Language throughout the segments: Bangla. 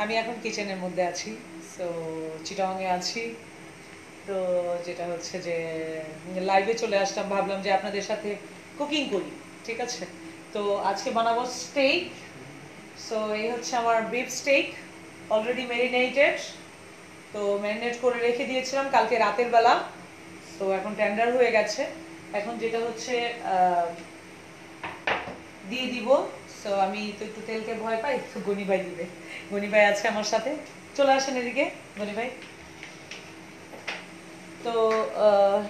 আমি এখন কিচেনের মধ্যে আছি, সো চিটাগাংয়ে আছি। তো যেটা হচ্ছে যে লাইভে চলে আসলাম, ভাবলাম যে আপনাদের সাথে কুকিং করি, ঠিক আছে। তো আজকে বানাবো স্টেক। সো এই হচ্ছে আমার বিফ স্টেক, অলরেডি ম্যারিনেটেড। তো ম্যারিনেট করে রেখে দিয়েছিলাম কালকে রাতের বেলা। তো এখন টেন্ডার হয়ে গেছে। এখন যেটা হচ্ছে দিয়ে দিব। সো আমি তো একটু তেলকে ভয় পাই, তো গনি ভাই দিবে। গনি ভাই আছে আমার সাথে, চলে আসেন এদিকে গনি ভাই। তো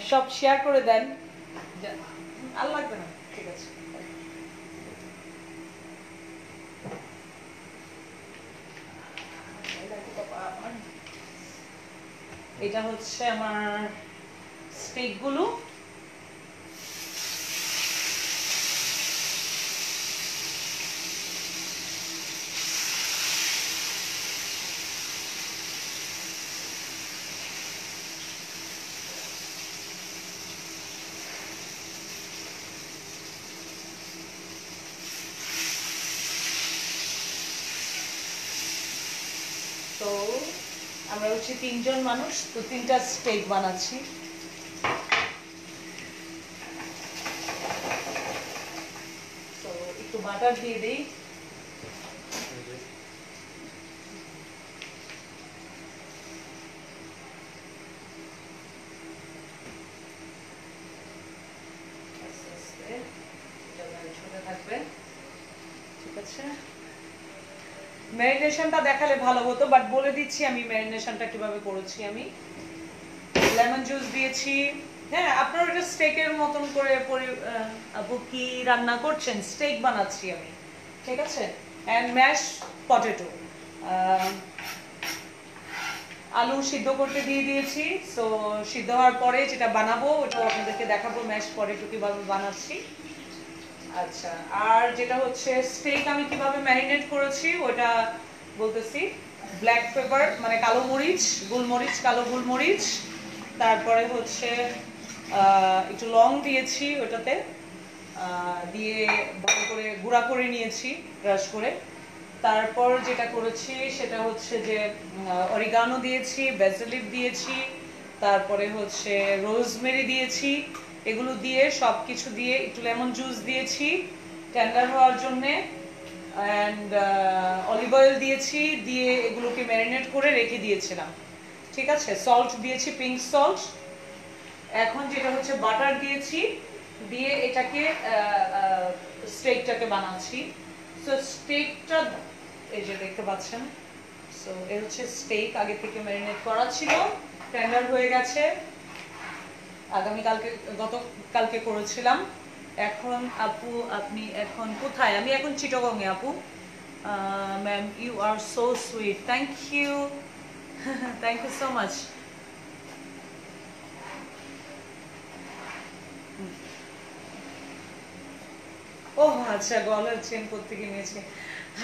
সব শেয়ার করে দেন। আর লাগবে না, ঠিক আছে। এটা হচ্ছে আমার স্টেকগুলো। তো আমরা হচ্ছে 3 জন মানুষ, তো 3টা স্টেক বানাচ্ছি। তো একটু বাটার দিয়ে দিই। আস্তে আস্তে এটা ছোট থাকবে, ঠিক আছে। ম্যারিনেশনটা দেখালে ভালো হতো, বাট বলে দিচ্ছি আমি ম্যারিনেশনটা কিভাবে করেছি। আমি লেমন জুস দিয়েছি। হ্যাঁ, আপনারা এটা স্টেকের মতন করে আপু কি রান্না করছেন? স্টেক বানাচ্ছি আমি, ঠিক আছে। অ্যান্ড ম্যাশ পটেটো, আলু সিদ্ধ করতে দিয়ে দিয়েছি। সো সিদ্ধ হওয়ার পরে যেটা বানাবো ওটা আপনাদেরকে দেখাবো, ম্যাশ পটেটো কিভাবে বানাচ্ছি। আচ্ছা, আর যেটা হচ্ছে স্টেক আমি কিভাবে ম্যারিনেট করেছি ওটা বলতেছি। ব্ল্যাক পেপার মানে কালো মরিচ, গোলমরিচ, কালো গোলমরিচ, তারপরে হচ্ছে একটু লং দিয়েছি ওটাতে, দিয়ে ভালো করে গুঁড়া করে নিয়েছি ক্রাশ করে। তারপর যেটা করেছি সেটা হচ্ছে যে অরিগানো দিয়েছি, ব্যাসিল লিফ দিয়েছি, তারপরে হচ্ছে রোজমেরি দিয়েছি। এগুলো দিয়ে সব কিছু দিয়ে একটু লেমন জুস দিয়েছি টেন্ডার হওয়ার জন্যে, অ্যান্ড অলিভ অয়েল দিয়েছি, দিয়ে এগুলোকে ম্যারিনেট করে রেখে দিয়েছিলাম, ঠিক আছে। সল্ট দিয়েছি, পিঙ্ক সল্ট। এখন যেটা হচ্ছে বাটার দিয়েছি, দিয়ে এটাকে স্টেকটাকে বানাচ্ছি। সো স্টেকটা এই যে দেখতে পাচ্ছেন। সো এ হচ্ছে স্টেক, আগে থেকে ম্যারিনেট করা ছিল, টেন্ডার হয়ে গেছে। গতকালকে করেছিলাম। এখন আপু আপনি এখন কোথায়? আমি এখন চিটাগংয়ে আপু। Ma'am you are so sweet, thank you. Thank you so much. ও আচ্ছা, গলার চেন কোত্থেকে নিয়েছে?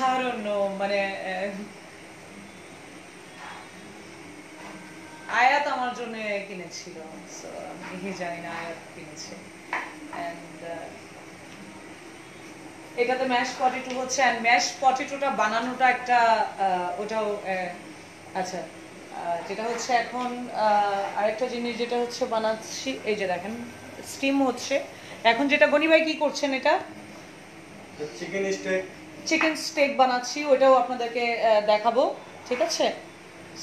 I don't know, মানে আয়াত আমার জন্য কিনেছিল। সো আমি জানি না আয়াত কিনেছে। অ্যান্ড এটাতে ম্যাশ পটেটো হচ্ছে, অ্যান্ড ম্যাশ পটেটোটা বানানোটা একটা ওটাও আচ্ছা। যেটা হচ্ছে এখন আরেকটা জিনিস যেটা হচ্ছে বানাচ্ছি, এই যে দেখেন স্টিম হচ্ছে। এখন যেটা গনি ভাই কি করছেন, এটা চিকেন স্টেক, চিকেন স্টেক বানাচ্ছি, ওটাও আপনাদেরকে দেখাবো, ঠিক আছে।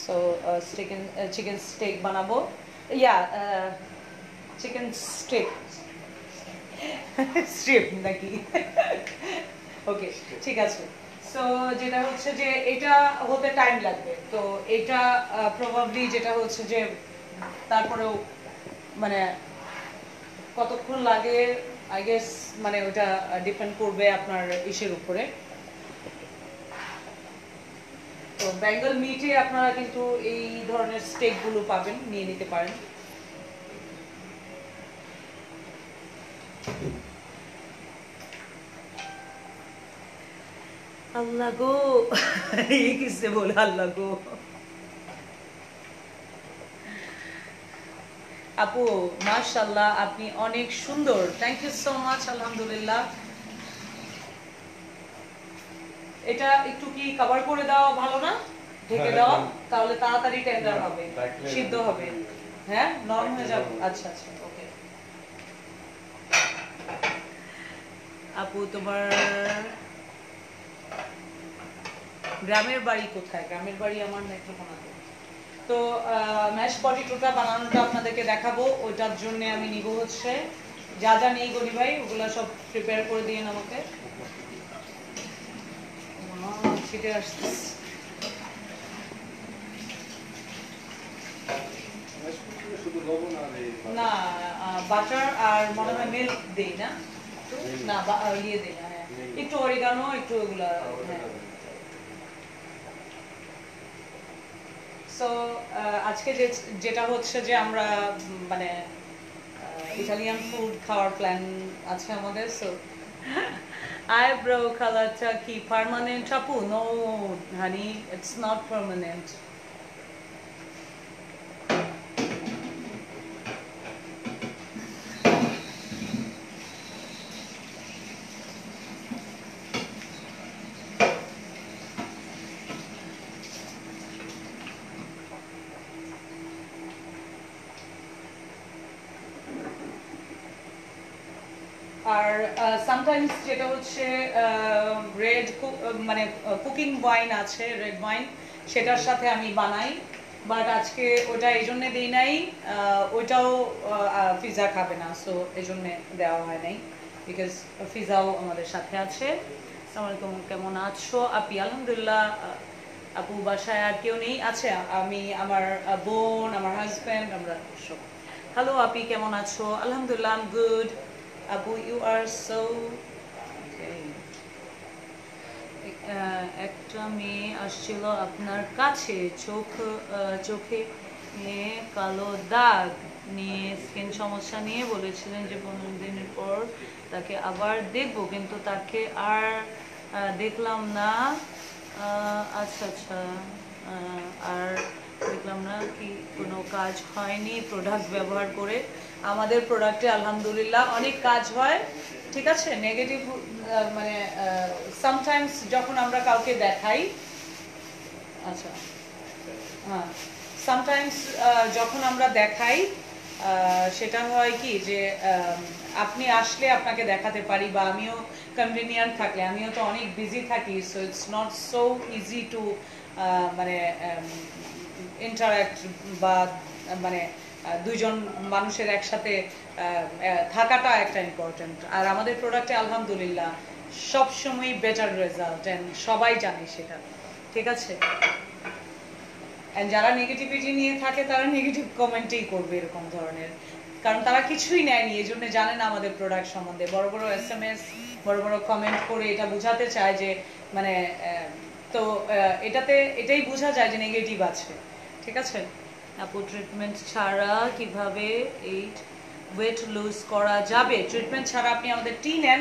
সো চিকেন স্টেক বানাবো, ইয়া চিকেন স্টেক স্ট্রিপ নাকি? ওকে, ঠিক আছে। সো যেটা হচ্ছে যে এটা হতে টাইম লাগবে, তো এটা প্রবাবলি যেটা হচ্ছে যে তারপরেও মানে কতক্ষণ লাগে আই গেস, মানে ওটা ডিপেন্ড করবে আপনার ইসের উপরে। তো বেঙ্গল মিটে আপনারা কিন্তু এই ধরনের স্টেকগুলো পাবেন, নিয়ে নিতে পারেন। আল্লাহ গো, এই কিসে বলে আল্লাহ গো। আপু মাশাআল্লাহ, আপনি অনেক সুন্দর, থ্যাংক ইউ সো মাচ, আলহামদুলিল্লাহ। এটা একটু কি কভার করে দেওয়া ভালো না? ঢেকে দাও, তাহলে তাড়াতাড়ি টেন্ডার না, হবে, রাখলে সিদ্ধ নরম হবে। হয়ে যাবে। হ্যাঁ, নরম হয়ে রাখলে যাবে। নরম হবে। আচ্ছা আচ্ছা, ওকে। আপু তোমার গ্রামের বাড়ি কোথায়? গ্রামের বাড়ি আমার নেত্রকোনাতে। তো ম্যাশ পটেটোটা বানানোটা আপনাদেরকে দেখাবো। ওইটার জন্য আমি নিব হচ্ছে যা যা নেই গরি ভাই, ওগুলো সব প্রিপেয়ার করে দিন আমাকে। ছিটে আসতেছে শুধু লবণ আর এই না, বাটার আর মনে হয় মিল্ক দেই না একটু? না ইয়ে দেই না, হ্যাঁ একটু অরিগানো, একটু ওগুলা। হ্যাঁ, সো আজকে যেটা হচ্ছে যে আমরা মানে ইটালিয়ান ফুড খাওয়ার প্ল্যান আছে আমাদের। সো আইব্রো কালারটা কি পার্মানেন্ট আপু? No honey, it's not permanent. আর সামটাইমস যেটা হচ্ছে রেড মানে কুকিং ওয়াইন আছে, রেড ওয়াইন, সেটার সাথে আমি বানাই। বাট আজকে ওটা এই জন্যে দিই নাই, ওইটাও পিজা খাবে না, সো এই জন্যে দেওয়া হয় নাই, বিকজ পিজাও আমাদের সাথে আছে। আসসালামাইকুম, কেমন আছো আপি? আলহামদুলিল্লাহ। আপু বাসায় আর কেউ নেই? আছে আমি, আমার বোন, আমার হাজব্যান্ড, আমরা সব। হ্যালো আপি, কেমন আছো? আলহামদুলিল্লাহ, I am good. Abu, you are so okay. একটা মেয়ে আসছিল আপনার কাছে, চোখে নিয়ে কালো দাগ নিয়ে, স্কিন সমস্যা নিয়ে বলেছিলেন যে 15 দিনের পর তাকে আবার দেখবো, কিন্তু তাকে আর দেখলাম না। আচ্ছা আচ্ছা, আর দেখলাম না, কি কোনো কাজ হয়নি প্রোডাক্ট ব্যবহার করে? আমাদের প্রোডাক্টে আলহামদুলিল্লাহ অনেক কাজ হয়, ঠিক আছে। নেগেটিভ মানে সামটাইমস যখন আমরা কাউকে দেখাই, আচ্ছা হ্যাঁ, সামটাইমস যখন আমরা দেখাই সেটা হয় কি যে আপনি আসলে আপনাকে দেখাতে পারি, বা আমিও কনভিনিয়েন্ট থাকলে, আমিও তো অনেক বিজি থাকি, so it's not so easy to মানে ইন্টারাক্ট, বা মানে দুইজন মানুষের একসাথে থাকাটা একটা ইম্পর্টেন্ট। আর আমাদের প্রোডাক্টে আলহামদুলিল্লাহ সবসময় বেটার রেজাল্ট, অ্যান্ড সবাই জানে সেটা, ঠিক আছে। যারা নেগেটিভিটি নিয়ে থাকে তারা নেগেটিভ কমেন্টেই করবে এরকম ধরনের, কারণ তারা কিছুই নেয়নি, এই জন্য জানে না আমাদের প্রোডাক্ট সম্বন্ধে। বড় বড় SMS, বড় বড় কমেন্ট করে এটা বোঝাতে চায় যে মানে তো এটাই বোঝা যায় যে নেগেটিভ আছে, ঠিক আছে। আপু ট্রিটমেন্ট ছাড়া কিভাবে এই ওয়েট লুজ করা যাবে? ট্রিটমেন্ট ছাড়া আপনি আমাদের টি নেন,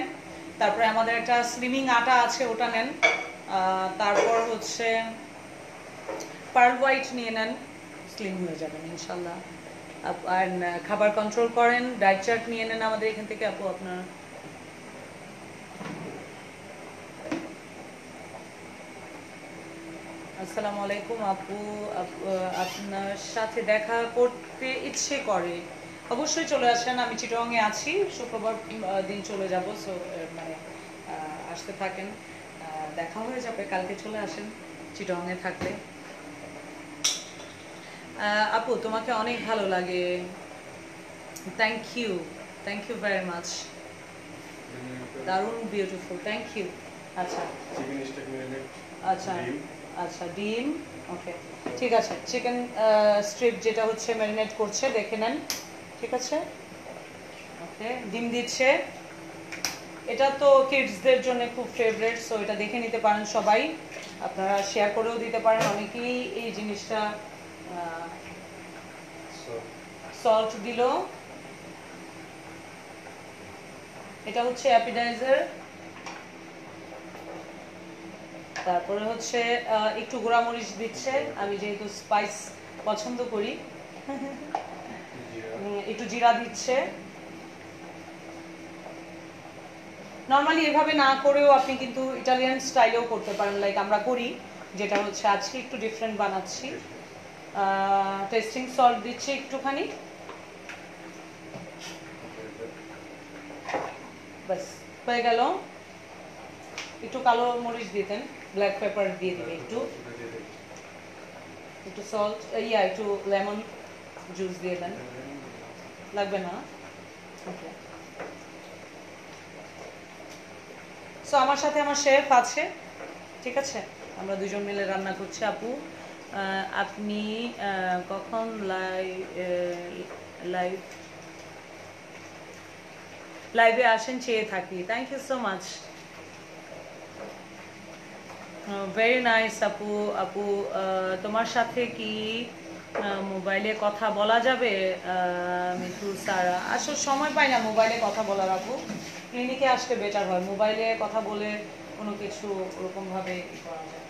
তারপরে আমাদের একটা স্লিমিং আটা আছে, ওটা নেন। তারপর হচ্ছে পার্ল হোয়াইট নিয়ে নেন, স্লিম হয়ে যাবেন ইনশাল্লাহ। আর খাবার কন্ট্রোল করেন, ডায়েট চার্ট নিয়ে নেন আমাদের এখান থেকে আপু। আপনার আসসালামু আলাইকুম আপু, আপনার সাথে দেখা করতে ইচ্ছে করে, অবশ্যই চলে আসেন। আমি চিটংয়ে আছি, শুক্রবার দিন চলে যাব, সো মানে আসতে থাকেন, দেখা হয়ে যাবে। কালকে চলে আসেন চিটংয়ে থাকলে। আপু তোমাকে অনেক ভালো লাগে, থ্যাংক ইউ ভেরি মাচ, দারুণ বিউটিফুল, থ্যাংক ইউ। আচ্ছা চিকেন স্টেক ম্যারিনেট, আচ্ছা ডিম, আচ্ছা, ডিম, ওকে ঠিক আছে। চিকেন স্ট্রিপ যেটা হচ্ছে ম্যারিনেট করছে, দেখে নেন, ঠিক আছে। ওকে, ডিম দিচ্ছে, এটা তো কিডসদের জন্য খুব ফেভারিট, সো এটা দেখে নিতে পারেন সবাই, আপনারা শেয়ার করেও দিতে পারেন। অনেকেই এই জিনিসটা সল্ট দিল, এটা হচ্ছে অ্যাপিটাইজার। তারপরে হচ্ছে একটু গোড়ামরিচ দিচ্ছে, আমি যেহেতু স্পাইস পছন্দ করি। একটু জিরা দিচ্ছে। নর্মালি এভাবে না করেও আপনি কিন্তু ইটালিয়ান স্টাইলেও করতে পারেন, লাইক আমরা করি, যেটা হচ্ছে আজকে একটু ডিফারেন্ট বানাচ্ছি। টেস্টিং সল্ট দিচ্ছি একটুখানি, ব্যাস হয়ে গেল। একটু কালো মরিচ দিতেন, ব্ল্যাক পেপার দিয়ে দিবে একটু, একটু সল্ট, একটু লেমন জুস দিয়ে দেন, লাগবে না? ওকে। সো আমার সাথে আমার শেফ আছে, ঠিক আছে, আমরা দুজন মিলে রান্না করছি। আপু আপনি কখন লাইভে আসেন চেয়ে থাকি। Thank you so much, very nice আপু। আপু তোমার সাথে কি মোবাইলে কথা বলা যাবে? মিঠু সারা, আসলে সময় পাই না মোবাইলে কথা বলার আপু, ক্লিনিকে আসলে বেটার হয়, মোবাইলে কথা বলে কোনো কিছু ওরকমভাবে করা যায়।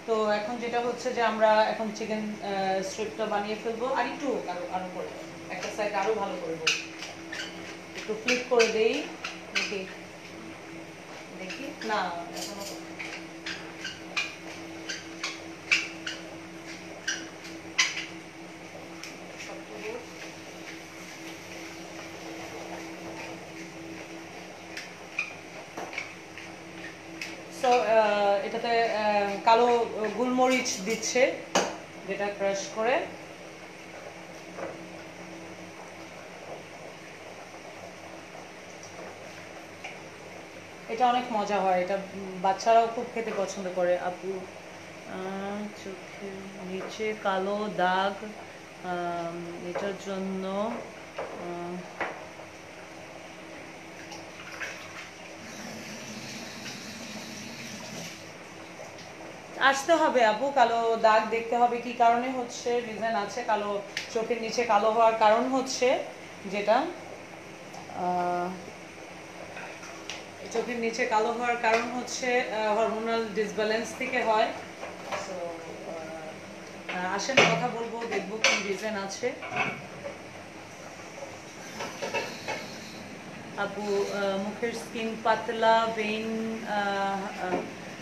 তো এখন যেটা হচ্ছে যে আমরা এখন চিকেন স্ট্রিপটা বানিয়ে ফেলবো, আর একটু আরো করে একটা সাইড আরো ভালো করবো, একটু ফ্লিপ করে দেই, দেখি দেখি না এখনো। সো এটাতে কালো গোলমরিচ দিচ্ছে, যেটা ক্রাশ করে। এটা অনেক মজা হয়, এটা বাচ্চারাও খুব খেতে পছন্দ করে। আপু চোখের নিচে কালো দাগ, এটার জন্য আসতে হবে আপু, কালো দাগ দেখতে হবে কি কারণে হচ্ছে, রিজন আছে। কালো চোখের নিচে কালো হওয়ার কারণ হচ্ছে যেটা চোখের নিচে কালো হওয়ার কারণ হচ্ছে হরমোনাল ডিসব্যালেন্স থেকে হয়। সো আসেন কথা বলবো, দেখবো কি রিজন আছে। আপু মুখের স্কিন পাতলা, ভেইন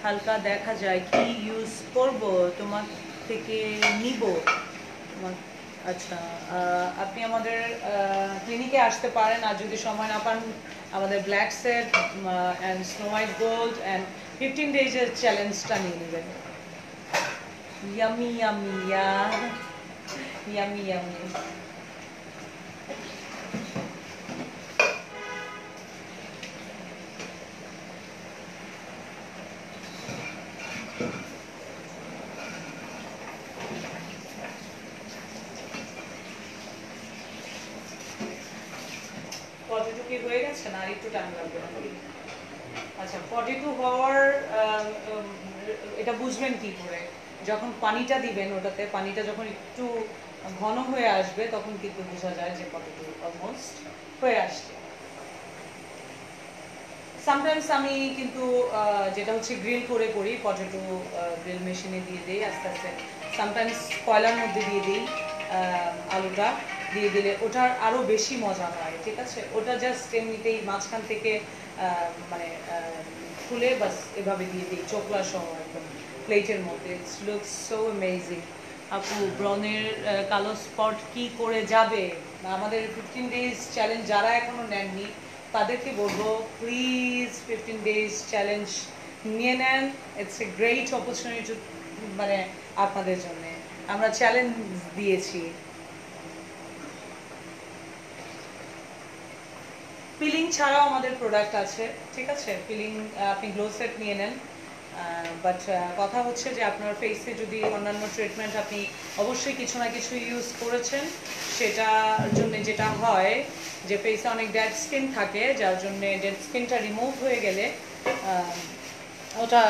হালকা দেখা যায়, কি ইউজ করব? তোমার থেকে নিব। আচ্ছা, আপনি আমাদের ক্লিনিকে আসতে পারেন, আর যদি সময় না পান আমাদের black set and snow white gold and 15 ডেজের চ্যালেঞ্জটা নিয়ে নেবেন। Yummy yummy yummy yummy. কতটুকু হয়ে গেছে না আর একটু টাইম লাগবে? আচ্ছা, 42 হওয়ার এটা বুঝবেন কি করে? যখন পানিটা দিবেন ওটাতে, পানিটা যখন একটু ঘন হয়ে আসবে তখন কিন্তু বোঝা যায় যে কতটুকু অলমোস্ট হয়ে আসছে। সামটাইমস আমি কিন্তু যেটা হচ্ছে গ্রিল করে করি, পটেটো গ্রিল মেশিনে দিয়ে দিই আস্তে আস্তে। সামটাইমস কয়লার মধ্যে দিয়ে দিই আলুটা, দিয়ে দিলে ওটার আরও বেশি মজা হয়, ঠিক আছে। ওটা জাস্ট এমনিতেই মাঝখান থেকে মানে খুলে বাস এভাবে দিয়ে দিই চোখলা সহ একদম প্লেটের মধ্যে। It's looks so amazing. আপু ব্রনের কালো স্পট কি করে যাবে? আমাদের 15 ডেজ চ্যালেঞ্জ যারা এখনো নেননি তাদেরকে বলবো প্লিজ 15 ডেজ চ্যালেঞ্জ নিয়ে নেন। ইটস এ গ্রেট অপরচুনিটি, মানে আপনাদের জন্য আমরা চ্যালেঞ্জ দিয়েছি। পিলিং ছাড়াও আমাদের প্রোডাক্ট আছে, ঠিক আছে। পিলিং আপনি গ্লো সেট নিয়ে নেন, বাট কথা হচ্ছে যে আপনার ফেসে যদি অন্যান্য ট্রিটমেন্ট আপনি অবশ্যই কিছু না কিছু ইউজ করেছেন, সেটার জন্য যেটা হয় যে ফেসে অনেক ডেড স্কিন থাকে, যার জন্য ডেড স্কিনটা রিমুভ হয়ে গেলে ওটা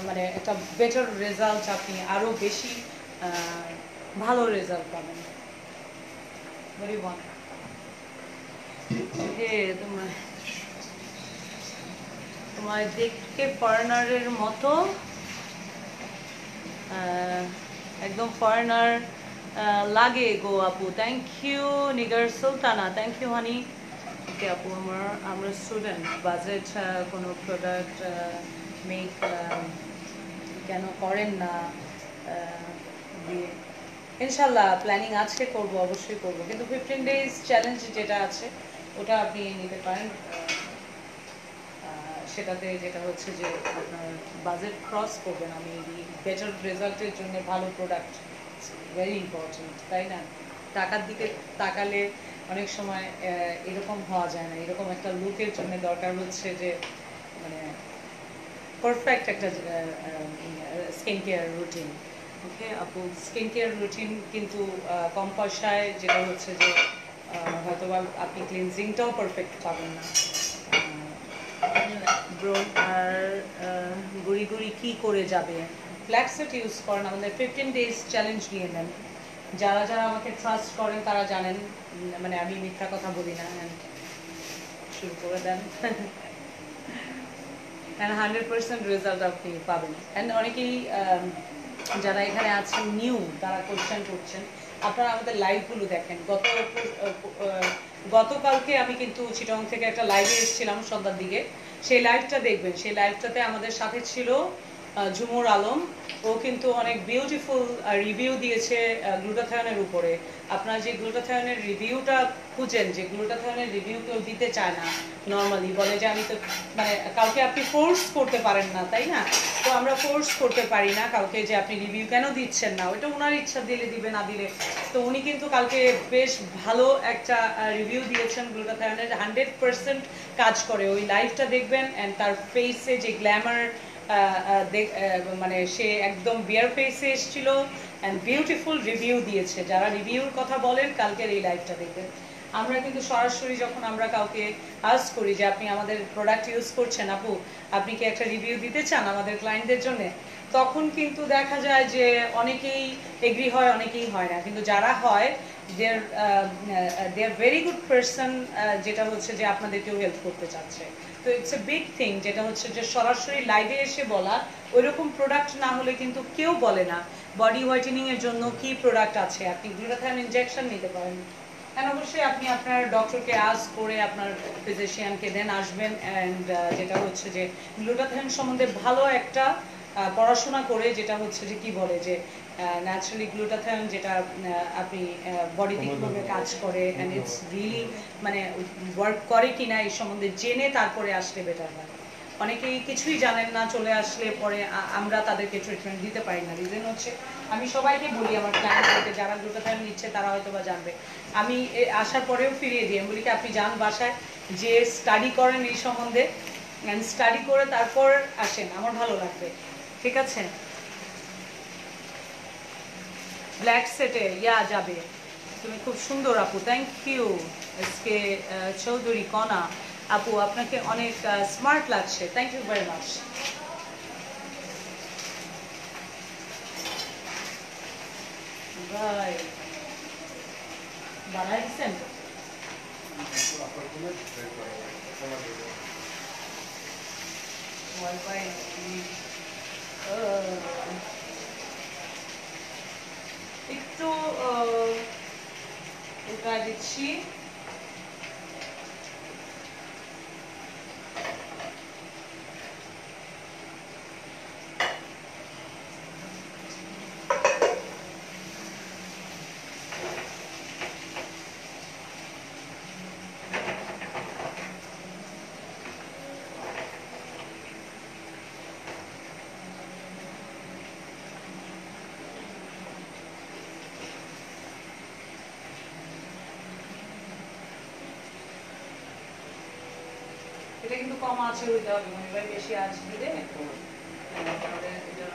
মানে একটা বেটার রেজাল্ট, আপনি আরও বেশি ভালো রেজাল্ট পাবেন। ভেরি ওয়ান তোমায় দেখতে ফরেনারের মতো, একদম ফরেনার লাগে গো আপু। Thank you Nigar Sultana, thank you honey. Okay আপু, আমরা স্টুডেন্ট, বাজেট কোনো প্রোডাক্ট মেক কেন করেন না দিয়ে ইনশাল্লাহ প্ল্যানিং আজকে করব, অবশ্যই করব, কিন্তু 15 days চ্যালেঞ্জ যেটা আছে ওটা আপনি নিতে পারেন। সেটাতে যেটা হচ্ছে যে আপনার বাজেট ক্রস করবেন, আমি বেটার রেজাল্টের জন্য ভালো প্রোডাক্ট ভেরি ইম্পর্টেন্ট, তাই না? টাকার দিকে তাকালে অনেক সময় এরকম হওয়া যায় না, এরকম একটা লুকের জন্য দরকার হচ্ছে যে মানে পারফেক্ট একটা স্কিন কেয়ার রুটিন। ওকে আপু, স্কিন কেয়ার রুটিন কিন্তু কম পয়সায় যেটা হচ্ছে যে হয়তো বা আপনি ক্লিনজিংটাও পারফেক্ট পাবেন না। ব্রোন আর গুড়ি গুড়ি কী করে যাবে? ফ্ল্যাক্সেট ইউজ করেন, আমাদের 15 days চ্যালেঞ্জ নিয়ে নেন। যারা যারা আমাকে ট্রাস্ট করেন তারা জানেন, মানে আমি মিথ্যা কথা বলি না। শুরু করে দেন অ্যান্ড 100% রেজাল্ট আপনি পাবেন। অ্যান্ড অনেকেই যারা এখানে আছেন নিউ, তারা কোয়েশ্চেন করছেন, আপনারা আমাদের লাইভগুলো দেখেন। গতকালকে আমি কিন্তু চিটং থেকে একটা লাইভে এসেছিলাম সন্ধ্যার দিকে, সেই লাইভটা দেখবেন। সেই লাইভটাতে আমাদের সাথে ছিল ঝুমুর আলম। ও কিন্তু অনেক বিউটিফুল রিভিউ দিয়েছে গ্লুটাথায়নের উপরে। আপনার যে গ্লুটাথায়নের রিভিউটা খুঁজেন, যে গ্লুটাথায়নের রিভিউ কেউ দিতে চায় না নর্মালি, বলে যে আমি তো মানে কাউকে আপনি ফোর্স করতে পারেন না, তাই না? তো আমরা ফোর্স করতে পারি না কাউকে যে আপনি রিভিউ কেন দিচ্ছেন না, ওইটা ওনার ইচ্ছা, দিলে দিবে না দিলে। তো উনি কিন্তু কালকে বেশ ভালো একটা রিভিউ দিয়েছেন গ্লুটাথায়নের, 100% কাজ করে। ওই লাইভটা দেখবেন অ্যান্ড তার ফেসে যে গ্ল্যামার, মানে সে একদম বিয়ার ফেসে এসেছিল অ্যান্ড বিউটিফুল রিভিউ দিয়েছে। যারা রিভিউর কথা বলেন কালকের এই লাইভটা দেখবেন। আমরা কিন্তু সরাসরি যখন আমরা কাউকে আস্ক করি যে আপনি আমাদের প্রোডাক্ট ইউজ করছেন, আপু আপনি কি একটা রিভিউ দিতে চান আমাদের ক্লায়েন্টদের জন্য, তখন কিন্তু দেখা যায় যে অনেকেই এগ্রি হয়, অনেকেই হয় না। কিন্তু যারা হয় দে আর ভেরি গুড পারসন, যেটা হচ্ছে যে আপনাদেরকেও হেল্প করতে চাচ্ছে। তো ইটস এ বিগ থিং, যেটা হচ্ছে যে সরাসরি লাইভে এসে বলা। ওইরকম প্রোডাক্ট না হলে কিন্তু কেউ বলে না বডি হোয়াইটেনিংয়ের জন্য কি প্রোডাক্ট আছে। আপনি গ্লুটাথায়ন ইনজেকশন নিতে পারেন, হ্যাঁ অবশ্যই আপনি আপনার ডক্টরকে আস্ক করে আপনার ফিজিশিয়ানকে দেন আসবেন। অ্যান্ড যেটা হচ্ছে যে গ্লুটাথায়ন সম্বন্ধে ভালো একটা পড়াশোনা করে, যেটা হচ্ছে যে কি বলে যে ন্যাচারালি গ্লুটাথায়ন যেটা আপনি বডিতে কীভাবে কাজ করে অ্যান্ড ইটস রিয়েলি মানে ওয়ার্ক করে কিনা এই সম্বন্ধে জেনে তারপরে আসলে বেটার হয়। অনেকেই কিছুই জানেন না, চলে আসলে পরে আমরা তাদেরকে ট্রিটমেন্ট দিতে পারি না। রিজন হচ্ছে আমি সবাইকে বলি, আমার ক্লায়েন্টদেরকে যারা গ্লুটাথায়ন নিচ্ছে তারা হয়তো বা জানবে, আমি আসার পরেও ফিরিয়ে দিই, আমি বলি কি আপনি যান বাসায়, যে স্টাডি করেন এই সম্বন্ধে, স্টাডি করে তারপর আসেন, আমার ভালো লাগবে। ঠিক আছে? ব্ল্যাক সেটে ইয়া যাবে, তুমি খুব সুন্দর আপু, থ্যাংক ইউ। এসকে চৌধুরী কণা আপু, আপনাকে অনেক স্মার্ট লাগছে, থ্যাংক ইউ ভেরি মাচ। ভাই বানাই দিচ্ছেন একটু উল্টা দিচ্ছি। এটা কিন্তু কম আছে হইতে হবে, মানে ভাই বেশি আঁচ দিলে তাহলে এটা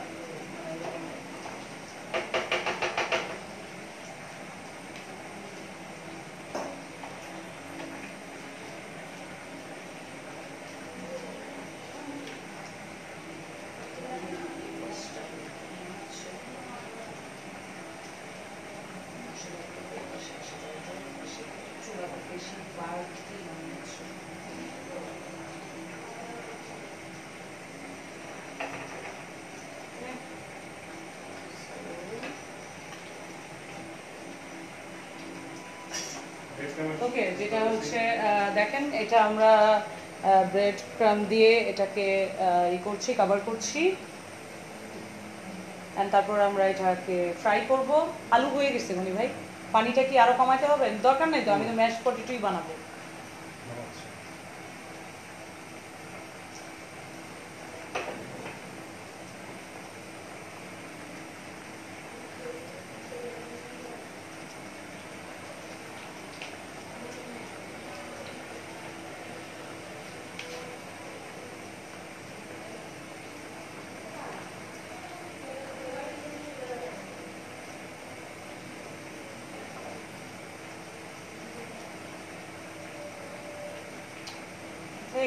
বেশি বাড়তি মনে হচ্ছে। ওকে, যেটা হচ্ছে দেখেন এটা আমরা ব্রেড ক্রাম দিয়ে এটাকে করছি, কভার করছি, অ্যান্ড তারপর আমরা এটাকে ফ্রাই করব। আলু হয়ে গেছে মনি ভাই, পানিটা কি আরো কমাতে হবে? দরকার নাই তো, আমি তো ম্যাশ পটেটোই বানাবো।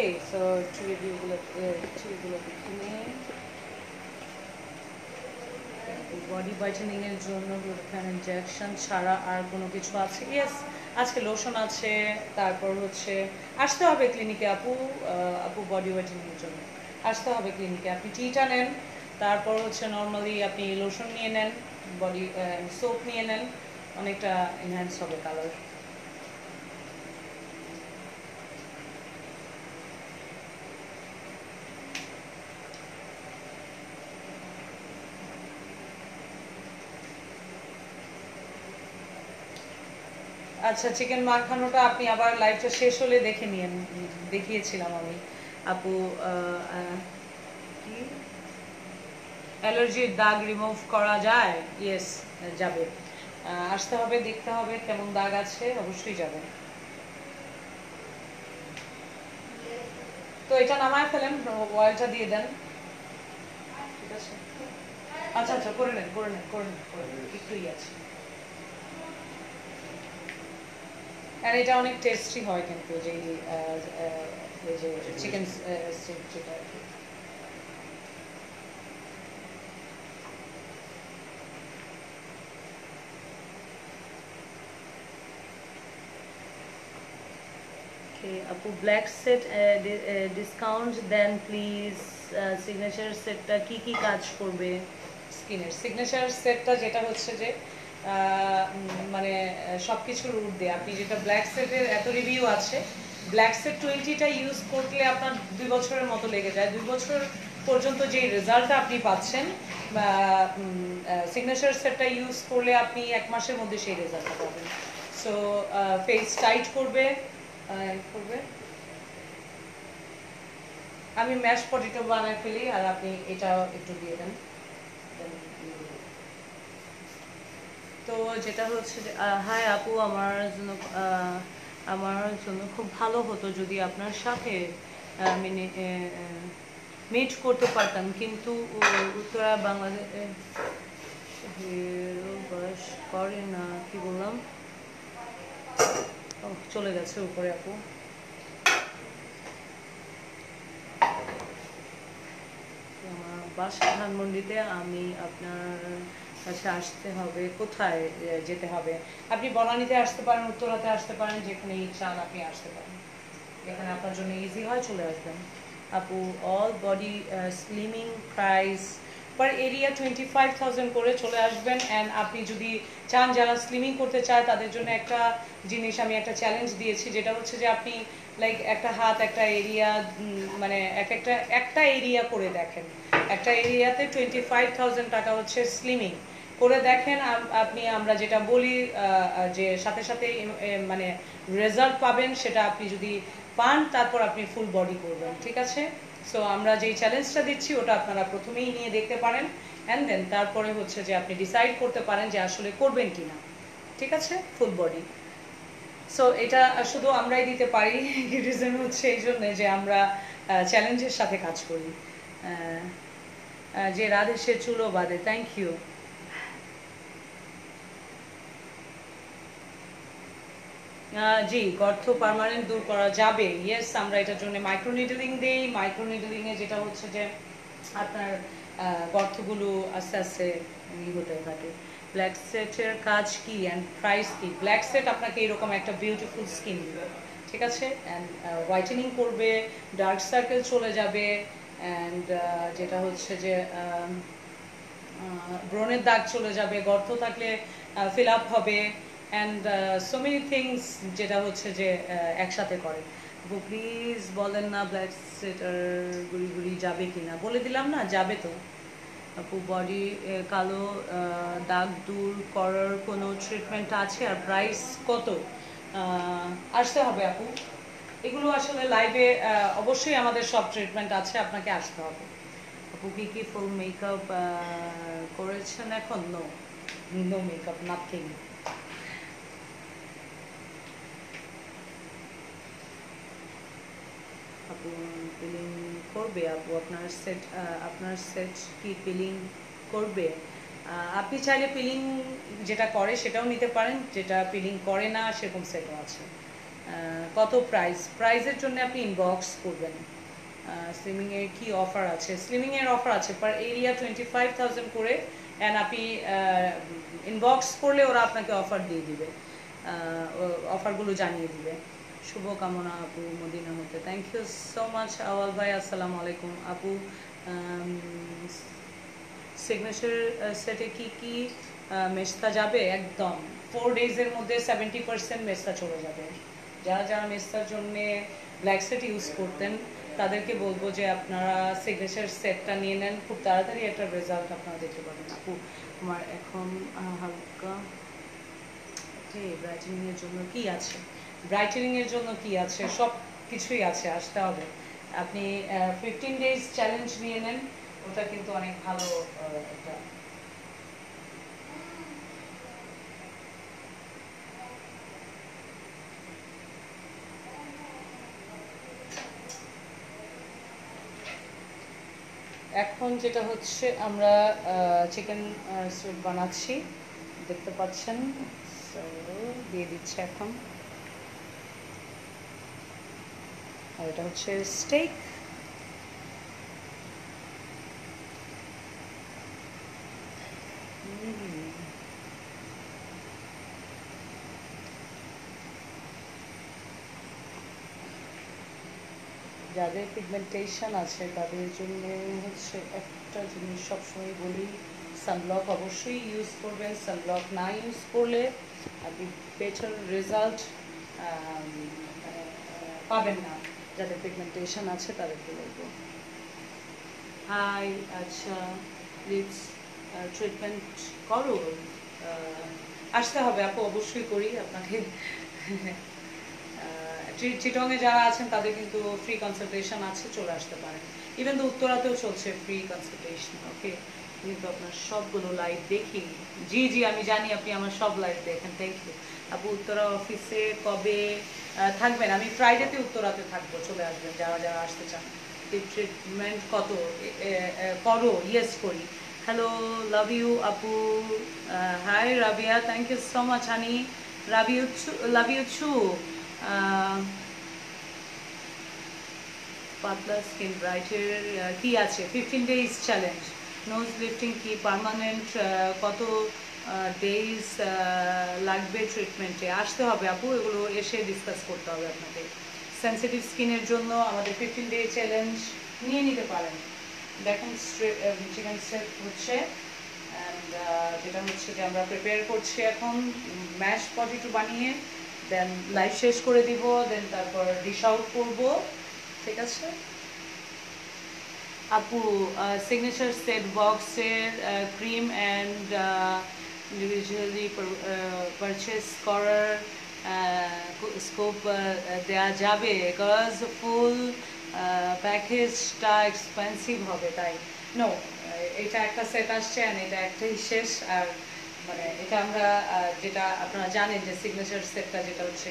এই সো রিভিউগুলো দেখে নিয়ে বডি হোয়াইটেনিং এর জন্য গ্লুটাথাইন ইনজেকশন ছাড়া আর কোনো কিছু আছে? ইয়েস, আজকে লোশন আছে, তারপর হচ্ছে আসতে হবে ক্লিনিকে আপু। আপু বডি হোয়াইটেনিং এর জন্য আসতে হবে ক্লিনিকে। আপনি টিটা নেন, তারপর হচ্ছে নর্মালি আপনি লোশন নিয়ে নেন, বডি সোপ নিয়ে নেন, অনেকটা এনহ্যান্স হবে কালার। আচ্ছা, চিকেন মাখানোটা আপনি আবার লাইভটা শেষ হলে দেখে নিয়েন, দেখিয়েছিলাম আমি আপু। কি অ্যালার্জির দাগ রিমুভ করা যায়? ইয়েস, যাবে। আসতে হবে, দেখতে হবে কেমন দাগ আছে, অবশ্যই যাবে। তো এটা নামায় ফেলেন, অয়েলটা দিয়ে দেন। ঠিক আছে, আচ্ছা আচ্ছা, করে নেন করে নেন করে নেন করে নেন, একটুই আছে। আর এটা অনেক টেস্টি হয় কিন্তু, যে এই যে চিকেন স্টিক যেটা আর কি। আপু ব্ল্যাক সেট ডিসকাউন্ট দেন প্লিজ। সিগনেচার সেটটা কি কি কাজ করবে স্কিনের? সিগনেচার সেটটা যেটা হচ্ছে যে মানে সব কিছুর ঊর্ধ্বে, আপনি যেটা ব্ল্যাক সেটের এত রিভিউ আছে, ব্ল্যাক সেট 20টা ইউজ করলে আপনার 2 বছরের মতো লেগে যায়। 2 বছর পর্যন্ত যে রেজাল্টটা আপনি পাচ্ছেন, সিগনেচার সেটটা ইউজ করলে আপনি 1 মাসের মধ্যে সেই রেজাল্টটা পাবেন। সো ফেস টাইট করবে করবে। আমি ম্যাশ পটেটো বানায় ফেলি, আর আপনি এটা একটু দিয়ে দেন। তো যেটা হচ্ছে যে হাই আপু, আমার জন্য খুব ভালো হতো যদি আপনার সাথে মিট করতে পারতাম, কিন্তু উত্তরা বাংলাদেশে বাস করে না। কি বললাম? চলে গেছে উপরে আপু। আমার বাসা ধানমন্ডিতে, আমি আপনার কাছে আসতে হবে। কোথায় যেতে হবে? আপনি বনানীতে আসতে পারেন, উত্তরাতে আসতে পারেন, যেখানেই চান আপনি আসতে পারেন, এখানে আপনার জন্য ইজি হয়, চলে আসবেন আপু। All body slimming price per area 25,000 করে, চলে আসবেন। অ্যান্ড আপনি যদি চান, যারা স্লিমিং করতে চায় তাদের জন্য একটা জিনিস আমি একটা চ্যালেঞ্জ দিয়েছি, যেটা হচ্ছে যে আপনি লাইক একটা হাত, একটা এরিয়া, মানে একটা এরিয়া করে দেখেন। একটা এরিয়াতে 25,000 টাকা হচ্ছে স্লিমিং করে দেখেন। আপনি আমরা যেটা বলি যে সাথে সাথে মানে রেজাল্ট পাবেন, সেটা আপনি যদি পান তারপর আপনি ফুল বডি করবেন। ঠিক আছে? সো আমরা যেই চ্যালেঞ্জটা দিচ্ছি ওটা আপনারা প্রথমেই নিয়ে দেখতে পারেন, অ্যান্ড দেন তারপরে হচ্ছে যে আপনি ডিসাইড করতে পারেন যে আসলে করবেন কিনা। ঠিক আছে? Full body. সো এটা শুধু আমরাই দিতে পারি, রিজন হচ্ছে এই জন্যে যে আমরা চ্যালেঞ্জের সাথে কাজ করি। যে রাধে সে চুলো বাঁধে, থ্যাংক ইউ। জি, গর্ত পার্মানেন্ট দূর করা যাবে। ইয়েস, আমরা এটার জন্য মাইক্রোনিডলিং দেই। মাইক্রোনিডলিংয়ে যেটা হচ্ছে যে আপনার গর্তগুলো আস্তে আস্তে হতে থাকে। ব্ল্যাক সেটের কাজ কি অ্যান্ড প্রাইস কি? ব্ল্যাক সেট আপনাকে এরকম একটা বিউটিফুল স্কিন দিবে, ঠিক আছে? অ্যান্ড হোয়াইটেনিং করবে, ডার্ক সার্কেল চলে যাবে, অ্যান্ড যেটা হচ্ছে যে ব্রণের দাগ চলে যাবে, গর্ত থাকলে ফিল আপ হবে, অ্যান্ড সো মেনি থিংস যেটা হচ্ছে যে একসাথে করে। আপু প্লিজ বলেন না ব্ল্যাক সেটার গুড়ি গুড়ি যাবে কি না? বলে দিলাম না, যাবে তো আপু। বডি কালো দাগ দূর করার কোনো ট্রিটমেন্ট আছে? আর প্রাইস কত? আসতে হবে আপু, এগুলো আসলে লাইভে অবশ্যই আমাদের সব ট্রিটমেন্ট আছে, আপনাকে আসতে হবে। আপু কি কি ফুল মেকআপ করেছেন এখন? No, no makeup, nothing. আপু পিলিং করবে? আপু আপনার সেট কি পিলিং করবে? আপনি চাইলে পিলিং যেটা করে সেটাও নিতে পারেন, যেটা পিলিং করে না সেরকম সেটও আছে। কত প্রাইসের জন্য আপনি ইনবক্স করবেন। স্লিমিংয়ের কি অফার আছে? স্লিমিংয়ের অফার আছে পার এরিয়া 25,000 করে, অ্যান্ড আপনি ইনবক্স করলে ওরা আপনাকে অফার দিয়ে দিবে, অফারগুলো জানিয়ে দিবে। শুভকামনা আপু মদিনা হতে। থ্যাংক ইউ সো মাচ আওয়াল ভাই। আসসালামু আলাইকুম আপু। সিগনেচার সেটে কি কি মেস্তা যাবে? একদম 4 ডেজের মধ্যে 70% মেস্তা চলে যাবে। যারা যারা মেস্তার জন্য ব্ল্যাক সেট ইউজ করতেন তাদেরকে বলবো যে আপনারা সিগনেচার সেটটা নিয়ে নেন, খুব তাড়াতাড়ি একটা রেজাল্ট আপনারা দেখতে পাবেন। আপু আমার এখন হালকা ব্রাইটেনিংয়ের জন্য কি আছে? ব্রাইটেনিংয়ের জন্য কি আছে? সব কিছুই আছে, আসতে হবে। আপনি 15 ডেজ চ্যালেঞ্জ নিয়ে নেন, ওটা কিন্তু অনেক ভালো একটা। এখন যেটা হচ্ছে আমরা চিকেন স্যুপ বানাচ্ছি, দেখতে পাচ্ছেন। দিয়ে দিচ্ছে এখন। আর এটা হচ্ছে স্টেক। যাদের পিগমেন্টেশন আছে তাদের জন্য হচ্ছে একটা জিনিস সবসময় বলি, সানব্লক অবশ্যই ইউজ করবেন। সানব্লক না ইউজ করলে আপনি বেটার রেজাল্ট পাবেন না। যাদের পিগমেন্টেশন আছে তাদেরকে বলবো। হাই, আচ্ছা লিপস ট্রিটমেন্ট করো? আসতে হবে আপু, অবশ্যই করি আপনাকে। চিটংয়ে যারা আছেন তাদের কিন্তু ফ্রি কনসালটেশন আছে, চলে আসতে পারেন। ইভেন তো উত্তরাতেও চলছে ফ্রি কনসালটেশন। ওকে, কিন্তু আপনার সবগুলো লাইভ দেখি। জি জি আমি জানি আপনি আমার সব লাইভ দেখেন, থ্যাংক ইউ আপু। উত্তরা অফিসে কবে থাকবেন? আমি ফ্রাইডেতে উত্তরাতে থাকবো, চলে আসবেন যারা যারা আসতে চান। ট্রিটমেন্ট কত করো? ইয়েস করি। হ্যালো, লাভ ইউ আপু। Hi Rabia, thank you so much honey. Love you too. পাতলা স্কিন ব্রাইটের কি আছে? 15 ডেজ চ্যালেঞ্জ। নোজ লিফটিং কি পার্মানেন্ট? কত ডেজ লাগবে ট্রিটমেন্টে? আসতে হবে আপু, এগুলো এসে ডিসকাস করতে হবে আপনাদের। সেন্সিটিভ স্কিনের জন্য আমাদের 15 ডে চ্যালেঞ্জ নিয়ে নিতে পারেন। দেখেন চিকেন স্টেক হচ্ছে, অ্যান্ড যেটা হচ্ছে যে আমরা প্রিপেয়ার করছি এখন ম্যাশ পটেটো বানিয়ে, দেন লাইভ শেষ করে দিব, দেন তারপর ডিশ আউট করবো। ঠিক আছে আপু। সিগনেচার সেট বক্সের ক্রিম অ্যান্ড ইন্ডিভিজুয়ালি পারচেস করার স্কোপ দেওয়া যাবে? বিকজ ফুল প্যাকেজটা এক্সপেন্সিভ হবে, তাই নো। এটা একটা সেট আসছে অ্যান্ড এটা একটাই শেষ। আর মানে এটা আমরা যেটা আপনারা জানেন যে সিগনেচার সেটটা যেটা হচ্ছে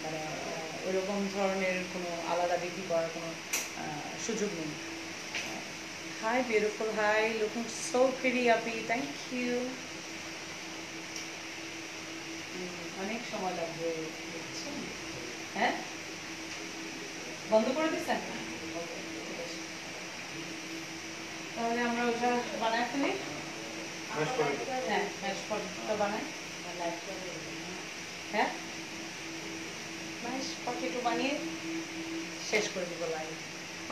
মানে ওইরকম ধরনের কোনো আলাদা বিক্রি করার কোনো সুযোগ নেই। Hi beautiful, hi looking so pretty আপি, থ্যাংক ইউ। অনেক সময় লাগবে দেখছেন। হ্যাঁ, বন্ধ করে দিচ্ছেন? তাহলে আমরা ওটা বানায় ফেলি। হ্যাঁ, ম্যাশ পটেটো বানাই। হ্যাঁ, ম্যাশ পটেটো বানিয়ে শেষ করে দিব লাইভ।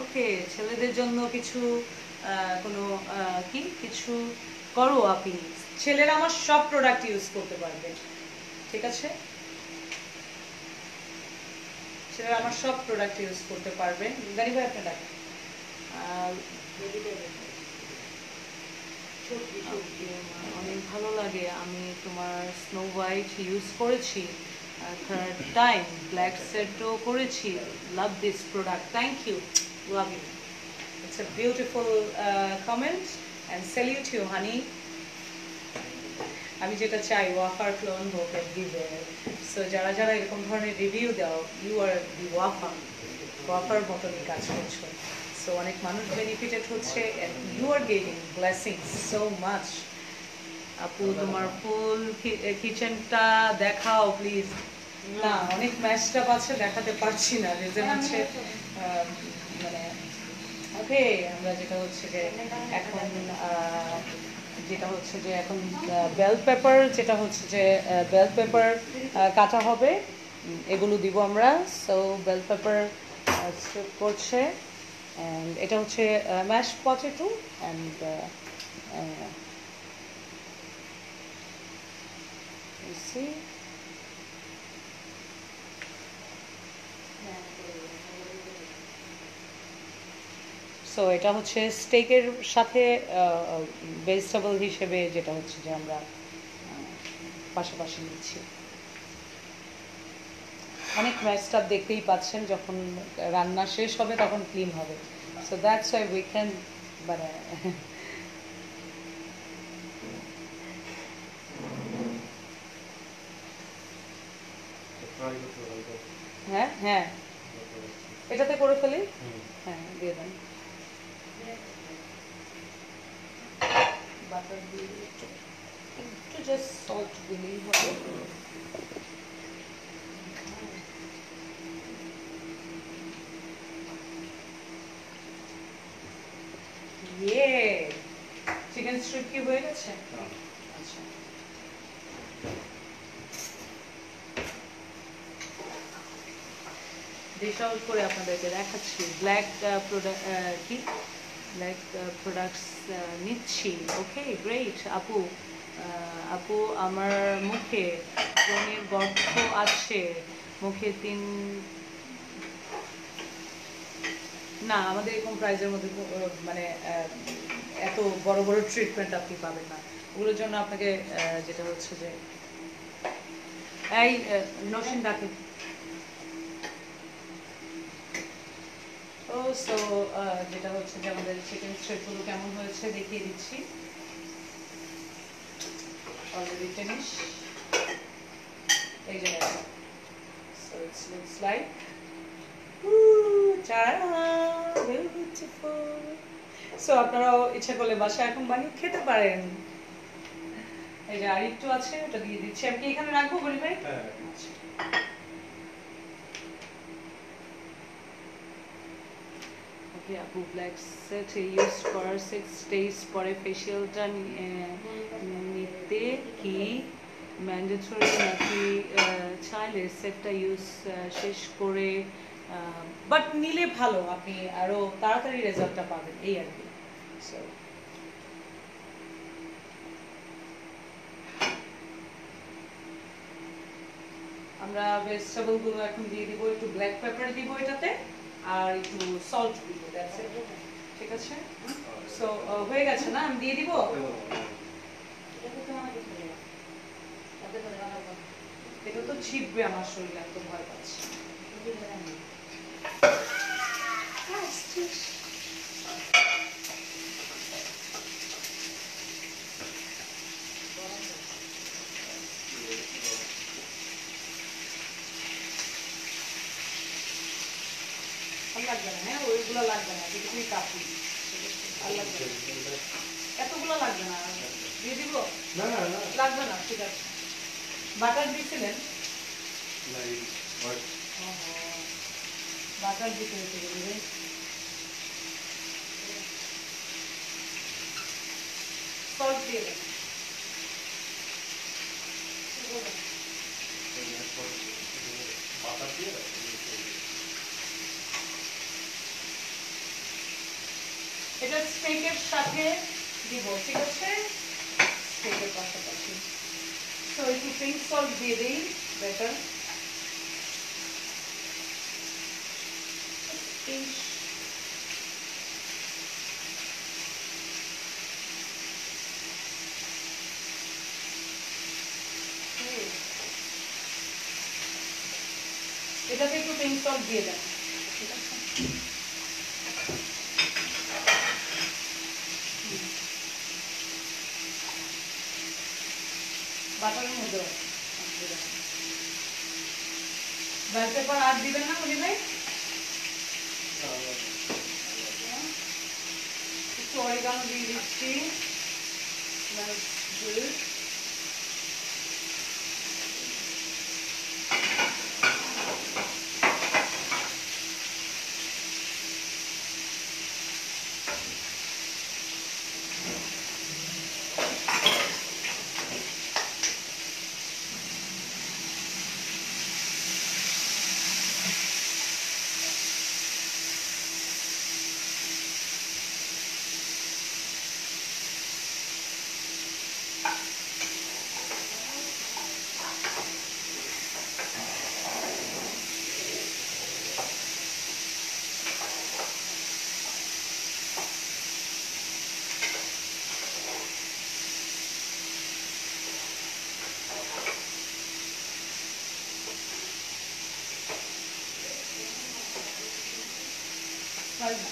ওকে, ছেলেদের জন্য কিছু কোনো কি কিছু করো আপনি? ছেলেরা আমার সব প্রোডাক্ট ইউজ করতে পারবে। ঠিক আছে, সেটা আমার সব প্রোডাক্ট ইউজ করতে পারবেন। গাড়ি ভাই আপনি দেখেন অনেক ভালো লাগে। আমি তোমার স্নো হোয়াইট ইউজ করেছি, থার্ড টাইম ব্ল্যাক সেটও করেছি। Love this product, thank you, love you, it's a beautiful comment and salute you honey. আমি যেটা চাই ওয়াফার ক্লোন হোক এভরিওয়্যার। সো যারা যারা এরকম ধরনের রিভিউ দাও, ইউ আর দি ওয়াফার মতনই কাজ করছো। সো অনেক মানুষ বেনিফিটেড হচ্ছে and you are gaining blessings so much. আপু তোমার ফুল কিচেনটা দেখাও প্লিজ। না, অনেক ম্যাশটাপ আছে, দেখাতে পারছি না। রিজন হচ্ছে মানে ওকে, আমরা যেটা হচ্ছে যে এখন বেল পেপার, যেটা হচ্ছে যে বেল পেপার কাটা হবে, এগুলো দিব আমরা। সো বেল পেপার স্ট্রিপ করছে, অ্যান্ড এটা হচ্ছে mash potato and see. So এটা হচ্ছে স্টেকের সাথে ভেজিটেবল হিসেবে, যেটা হচ্ছে যে আমরা পাশাপাশি নিচ্ছি। অনেক ম্যাশটা দেখতেই পাচ্ছেন, যখন রান্না শেষ হবে তখন ক্লিন হবে। So that's why we can, মানে হ্যাঁ হ্যাঁ, এটাতে করে ফেলি। হ্যাঁ, দিয়ে দেন। বাটার দিয়ে একটু জাস্ট সল্ট দিলেই হবে। ইয়ে, চিকেন স্ট্রিপ কি হয়ে গেছে? আচ্ছা, ডিশ আউট করে আপনাদেরকে দেখাচ্ছি। ব্ল্যাক প্রোডাক্টস নিচ্ছি। ওকে, গ্রেট। আপু আমার মুখে ব্রণের গর্ত আছে, মুখে না, আমাদের এরকম প্রাইজের মধ্যে মানে এত বড় বড় ট্রিটমেন্ট আপনি পাবেন না। ওগুলোর জন্য আপনাকে যেটা হচ্ছে যে এই নসিন ডাকে। ও সো যেটা হচ্ছে যে আমাদের চিকেন স্ট্রিপগুলো কেমন হয়েছে দেখিয়ে দিচ্ছি। অলরেডি ফিনিশ, এই যে দেখো। So it's looks like beautiful. So আপনারাও ইচ্ছা করলে বাসায় এখন বানিয়ে খেতে পারেন। এই যে আরেকটু আছে, ওটা দিয়ে দিচ্ছি। আমি কি এখানে রাখবো বলি ভাই? আচ্ছা, ওকে। আপু ব্ল্যাক সেট ইউজ করার 6 ডেজ পরে ফেশিয়ালটা নিতে কি ম্যান্ডেটরি নাকি চাইলে সেটটা ইউজ শেষ করে বাট নিলে ভালো, আপনি আরো তাড়াতাড়ি রেজাল্টটা পাবেন, এই আর কি। সো আমরা ভেজিটেবল গুলো এখন দিয়ে দিব, একটু ব্ল্যাক পেপার দিব এটাতে, আর একটু সল্ট দিব, দ্যাটস ইট। ঠিক আছে, সো হয়ে গেছে না? আমি দিয়ে দিব। এটা তো ছিপবে আমার শরীরে, আমি তো ভয় পাচ্ছি। লাগবে না, হ্যাঁ ওইগুলো লাগবে না, যেটুকুই কাপড় আর লাগবে না, এতগুলো লাগবে না। দিয়ে দিব? লাগবে না, ঠিক আছে। বাটার দিয়েছিলেন? বাটার দিতে হতে গেলে সল্ট দিয়ে দেন। এটা স্টেকের সাথে দিব, ঠিক আছে? স্টেকের পাশাপাশি সো একটু পিঙ্ক সল্ট দিয়ে দিই বেটার। এটাতে একটু পিঙ্ক সল্ট দিয়ে দেন, ঠিক আছে? বাটারের মধ্যে ব্ল্যাক পেপার আর দিবেন না মনি ভাই? একটু অরিগানো দিয়ে দিচ্ছি।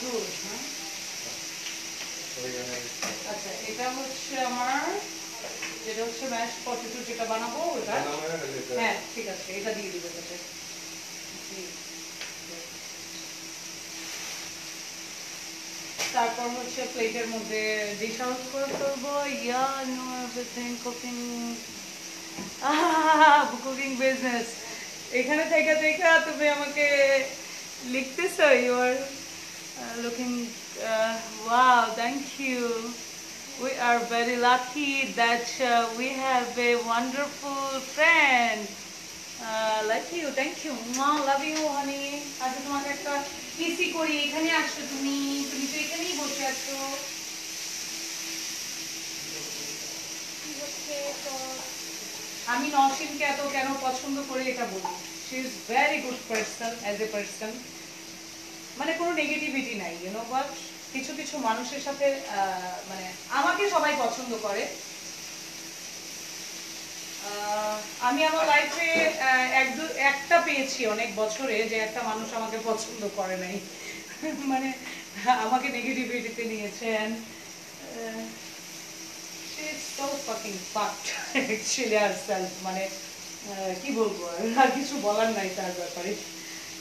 Good, huh? আচ্ছা, এটা হচ্ছে আমার, যেটা হচ্ছে ম্যাশ পটেটো যেটা বানাবো ওটা। হ্যাঁ ঠিক আছে, এটা দিয়ে দিব এটাতে। তারপর হচ্ছে প্লেটের মধ্যে ডিশ আউট করে ফেলবো। Ya know everything cooking, cooking business. এখানে থেকে থেকে তুমি আমাকে লিখতেছো, you are looking, wow, thank you. We are very lucky that we have a wonderful friend like you. Thank you. Love you, honey. আজকে তোমাকে একটা কিসি করি। এখানে আসছো তুমি, তুমি তো এখানেই বসে আছো। আমি নওশিনকে এত কেন পছন্দ করি এটা বলি। She is very good person as a person, মানে কোনো নেগেটিভিটি নাই, ইউ নো বাট কিছু কিছু মানুষের সাথে মানে আমাকে সবাই পছন্দ করে। আমি আমার লাইফে একটা পেয়েছি অনেক বছরে, যে একটা মানুষ আমাকে পছন্দ করে নাই, মানে আমাকে নেগেটিভিটিতে নিয়েছে। she is so fucking fucked actually herself, মানে কি বলবো, আর কিছু বলার নাই তার ব্যাপারে।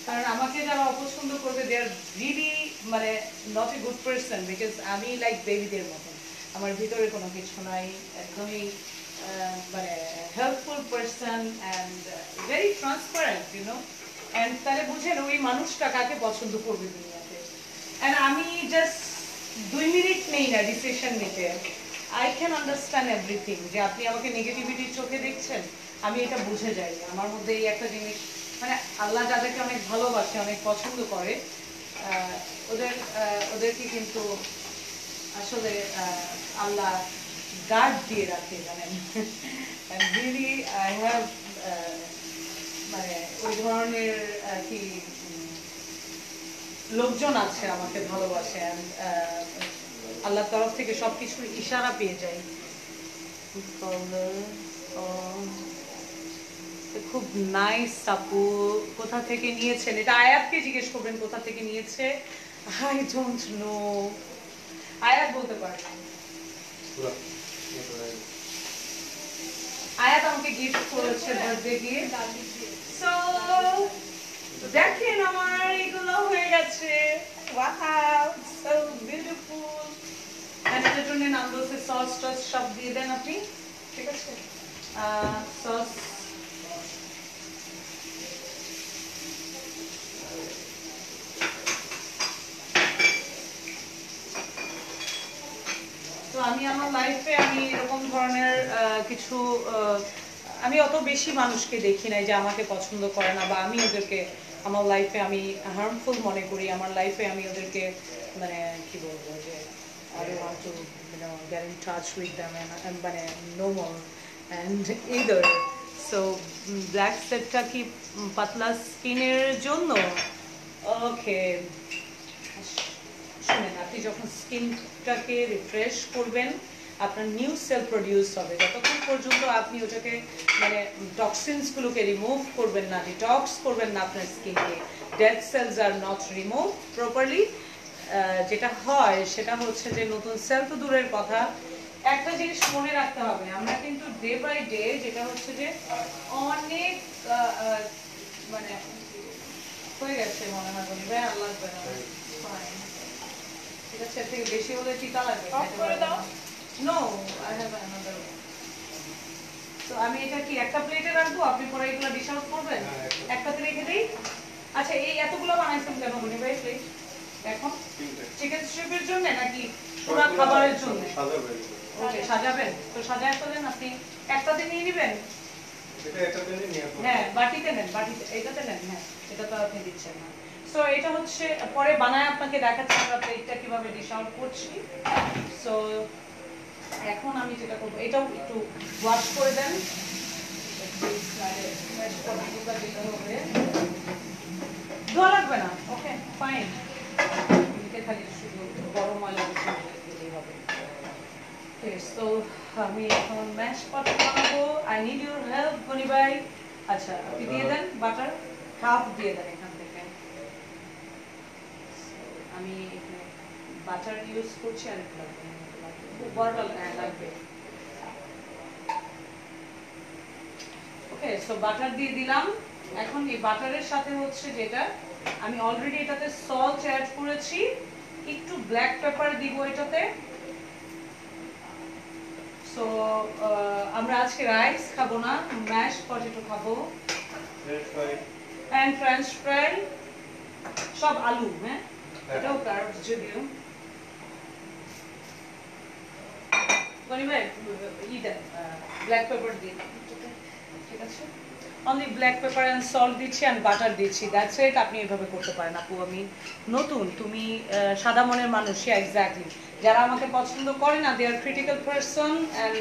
কারণ আমাকে যারা অপছন্দ করবে দে আর রিলি মানে not a good person, because আমি লাইক বেবিদের মতন, আমার ভিতরে কোনো কিছু নাই, একদমই মানে helpful person and very transparent, you know. And তাহলে বুঝেন ওই মানুষটা কাকে পছন্দ করবে দুনিয়াতে। অ্যান্ড আমি জাস্ট 2 মিনিট নেই না ডিসিশন নিতে। আই ক্যান আন্ডারস্ট্যান্ড এভরিথিং, যে আপনি আমাকে নেগেটিভিটির চোখে দেখছেন, আমি এটা বুঝে যাই। আমার মধ্যে এই একটা জিনিস, মানে আল্লাহ যাদেরকে অনেক ভালোবাসে, অনেক পছন্দ করে, ওদেরকে কিন্তু আসলে আল্লাহ গার্ড দিয়ে রাখে, জানেন। রিয়েলি আই হ্যাভ মানে ওই ধরনের কি লোকজন আছে আমাকে ভালোবাসে, আল্লাহর তরফ থেকে সবকিছুর ইশারা পেয়ে যাই। খুব নাইস আপু, কোথা থেকে নিয়েছেন এটা আয়াতকে জিজ্ঞেস করবেন কোথা থেকে নিয়েছে। আই ডোন্ট নো, আয়াত বলতে পারবে। আয়াত আমাকে গিফট করেছে বার্থডে গিফট। সো দেখেন আমার এগুলো হয়ে গেছে, ওয়াও সো বিউটিফুল। এটার জন্য নাম বলছে সস টস সব দিয়ে দেন আপনি, ঠিক আছে? সস তো আমি আমার লাইফে আমি এরকম ধরনের কিছু আমি অত বেশি মানুষকে দেখি নাই যে আমাকে পছন্দ করে না, বা আমি ওদেরকে আমার লাইফে আমি হার্মফুল মনে করি। আমার লাইফে আমি ওদেরকে মানে কি বলবো, যে I don't want to get in touch with them and মানে no more and either. So black সেটটা কি পাতলা স্কিনের জন্য? ওকে, শুনেন, আপনি যখন স্কিনটাকে রিফ্রেশ করবেন আপনার নিউ সেল প্রডিউস হবে। যতক্ষণ পর্যন্ত আপনি ওটাকে মানে টক্সিনসগুলোকে রিমুভ করবেন না, ডিটক্স করবেন না আপনার স্কিনকে, dead cells are not remove properly, যেটা হয় সেটা হচ্ছে যে নতুন সেল তো দূরের কথা, একটা জিনিস মনে রাখতে হবে, আমরা কিন্তু ডে বাই ডে যেটা হচ্ছে যে অনেক মানে হয়ে গেছে মনে হয়, বলি ভাই আর লাগবে না, Fine. ঠিক আছে, এর থেকে বেশি হলে চিন্তা লাগবে। অফ করে দাও। No, I have another. তো আমি এটা কি একটা প্লেটে রাখবো, আপনি পরে এগুলো ডিশ আউট করবেন? হ্যাঁ, একদম। একটাতে রেখে দেই। আচ্ছা, এই এতগুলো বানাইছেন কেন বলি ভাই প্লিজ? এখন তিনটে। চিকেন স্ট্রিপের জন্য নাকি পুরো খাবারের জন্য? সাজাবেন। ওকে, সাজাবেন তো সাজায় ফেলেন, আপনি একটাতে নিয়ে নেবেন। এটা একটাতে নিয়ে আসবো। হ্যাঁ, বাটিতে নেন, বাটিতে, এটাতে নেন, হ্যাঁ এটা তো আপনি দিচ্ছেন না। সো এটা হচ্ছে পরে বানায় আপনাকে দেখাচ্ছি আমরা প্লেটটা কিভাবে ডিশ আউট করছি। সো এখন আমি যেটা করবো, এটাও একটু ওয়াশ করে দেন, ধোয়া লাগবে না, ওকে ফাইন, খালি শুধু গরম ময়লা দিলেই হবে। সো আমি এখন ম্যাশ পটেটো বানাবো। I need your help Gani ভাই। আচ্ছা, আপনি দিয়ে দেন বাটার, হাফ দিয়ে দেন এখান থেকে। আমি এখানে বাটার ইউজ করছি, আর একটু লাগবে, খুব বড় লাগবে। ওকে, সো বাটার দিয়ে দিলাম। এখন এই বাটারের সাথে হচ্ছে যেটা আমি অলরেডি এটাতে সল্ট অ্যাড করেছি, একটু ব্ল্যাক পেপার দিব এটাতে। সো আমরা আজকে রাইস খাবো না, ম্যাশ পটেটো খাবো french fry. And french fry, সব আলু, হ্যাঁ এটাও কার্বস যদিও। গনি ভাই ই দেন, ব্ল্যাক পেপার দিন, ঠিক আছে? Only black pepper and salt দিচ্ছি এন্ড বাটার দিচ্ছি, দ্যাটস ইট। আপনি এভাবে করতে পারেন। আপু আমি নতুন, তুমি সাদা মনের মানুষ, এক্স্যাক্টলি। যারা আমাকে পছন্দ করে না, দে আর ক্রিটিক্যাল পারসন, এন্ড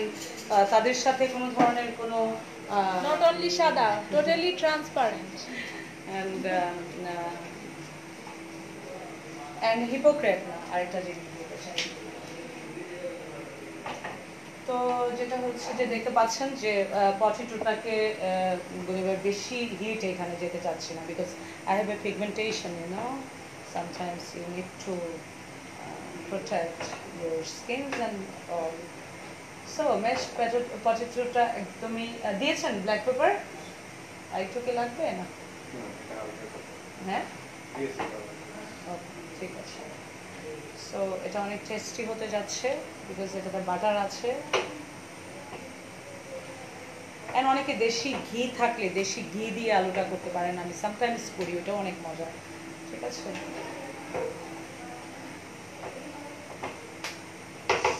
তাদের সাথে কোনো ধরনের কোনো নট অনলি সাদা, টোটালি ট্রান্সপারেন্ট এন্ড হিপোক্রেট না। আরেকটা জিনিস বলতে চাই, তো যেটা হচ্ছে যে দেখতে পাচ্ছেন যে পটেটোটাকে বেশি হিট এখানে যেতে চাচ্ছি না, because I have a pigmentation, you know, sometimes you need to protect your skins and all. So mash পটেটোটা একদমই দিয়েছেন ব্ল্যাক পেপার, আর একটু কি লাগবে না? হ্যাঁ, ঠিক আছে। সো এটা অনেক টেস্টি হতে যাচ্ছে, বিকজ এটাতে বাটার আছে, এন্ড অনেকে দেশি ঘি থাকলে দেশি ঘি দিয়ে আলুটা করতে পারেন, আমি সামটাইমস করি, ওটাও অনেক মজা। ঠিক আছে,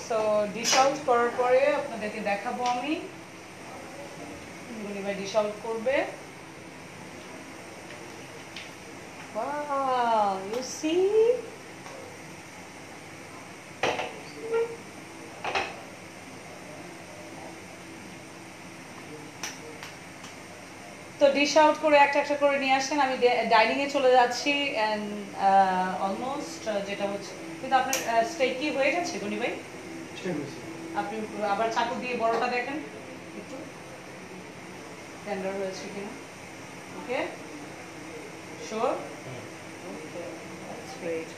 সো ডিশ আউট করার পরে আপনাদেরকে দেখাবো আমি, ভাই ডিশ আউট করবে। Wow, you see? তো ডিশ আউট করে একটা একটা করে নিয়ে আসেন, আমি ডাইনিং এ চলে যাচ্ছি, এন্ড অলমোস্ট যেটা হচ্ছে, কিন্তু আপনার স্টেক কি হয়ে গেছে গনি ভাই? আপনি আবার চাকু দিয়ে বড়টা দেখেন একটু টেন্ডার হয়েছে কিনা। Okay, sure? Okay, that's great.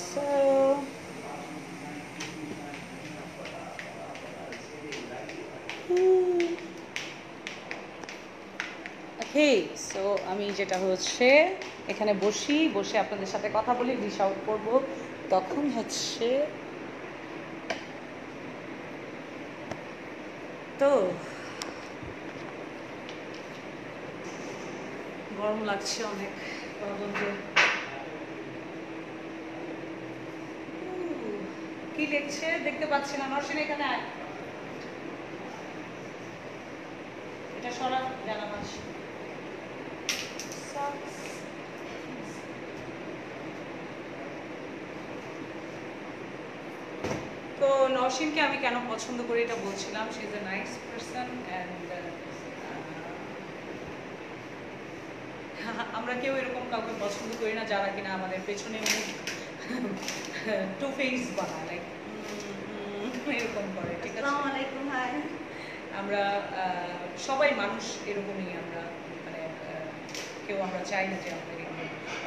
So okay, so আমি যেটা হচ্ছে এখানে বসে আপনাদের সাথে কথা বলি, ডিশ আউট করবো, তখন হচ্ছে তো গরম লাগছে অনেক, কি দেখছে দেখতে পাচ্ছি না, নরসিন এখানে আয়, এটা সরা জানা মাছ। তো নওশিনকে আমি কেন পছন্দ করি এটা বলছিলাম, she is a nice person and আমরা কেউ এরকম কাউকে পছন্দ করি না যারা কিনা আমাদের পেছনে মুখ টু ফেস বানায়, লাইক এরকম করে, ঠিক আছে? আসসালামু আলাইকুম, হাই। আমরা সবাই মানুষ এরকমই, আমরা মানে কেউ আমরা চাই না যে আমাদের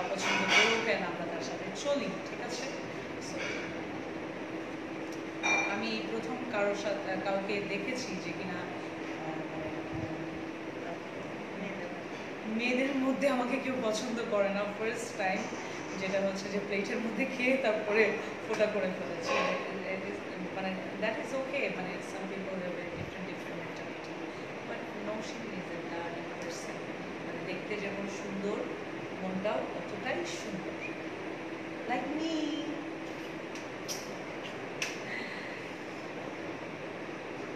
অপছন্দ করুক কেন আমরা তার সাথে চলি, ঠিক আছে? So, আমি প্রথম কারোর সাথে কাউকে দেখেছি যে কিনা মেয়েদের মধ্যে আমাকে কেউ পছন্দ করে না ফার্স্ট টাইম, যেটা হচ্ছে যে প্লেটের মধ্যে খেয়ে তারপরে ফোটা করে ফেলেছে, মানে দ্যাট ইজ ওকে, মানে some people have a different mentality, but Nowshin is a darling person, মানে দেখতে যেমন সুন্দর মনটাও অতটাই সুন্দর, লাইক মি।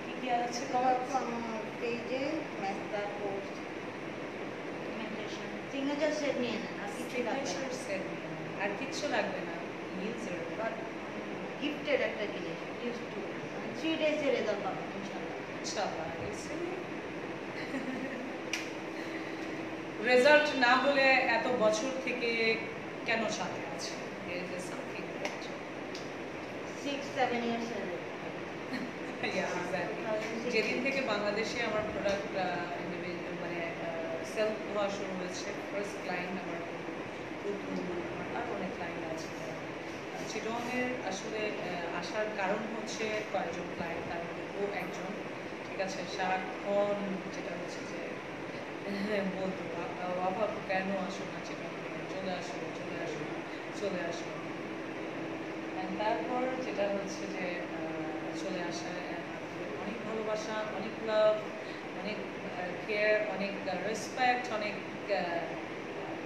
কি কি আছে তোমার পেজে মেসটা পোস্ট মেন্টেশন সিগনেচার সেট নিয়ে নেন, আর কিছু লাগবে না। আর কিচ্ছু লাগবে না, ইউজার বাট গিফটেড একটা জিনিস ইউজ টু 3 ডেজে রেজাল্ট পাবেন ইনশাআল্লাহ। ইনশাআল্লাহ। রেজাল্ট না হলে এত বছর থেকে কেন সাথে আছে? There is something that 6-7 years yeah, exactly. যেদিন থেকে বাংলাদেশে আমার প্রোডাক্ট মানে সেল হওয়া শুরু হয়েছে, ফার্স্ট ক্লায়েন্ট আমার আর অনেক ক্লায়েন্ট আছে। চিটংয়ের আসলে আসার কারণ হচ্ছে কয়েকজন ক্লায়েন্ট, তার মধ্যে ও একজন, ঠিক আছে? সারাক্ষণ যেটা হচ্ছে যে বলতো বাবা কেন আসো না চিটংয়ে, চলে আসো চলে আসো চলে আসো, তারপর যেটা হচ্ছে যে চলে আসা, অনেক ভালোবাসা, অনেক লাভ, অনেক কেয়ার, অনেক রেসপেক্ট, অনেক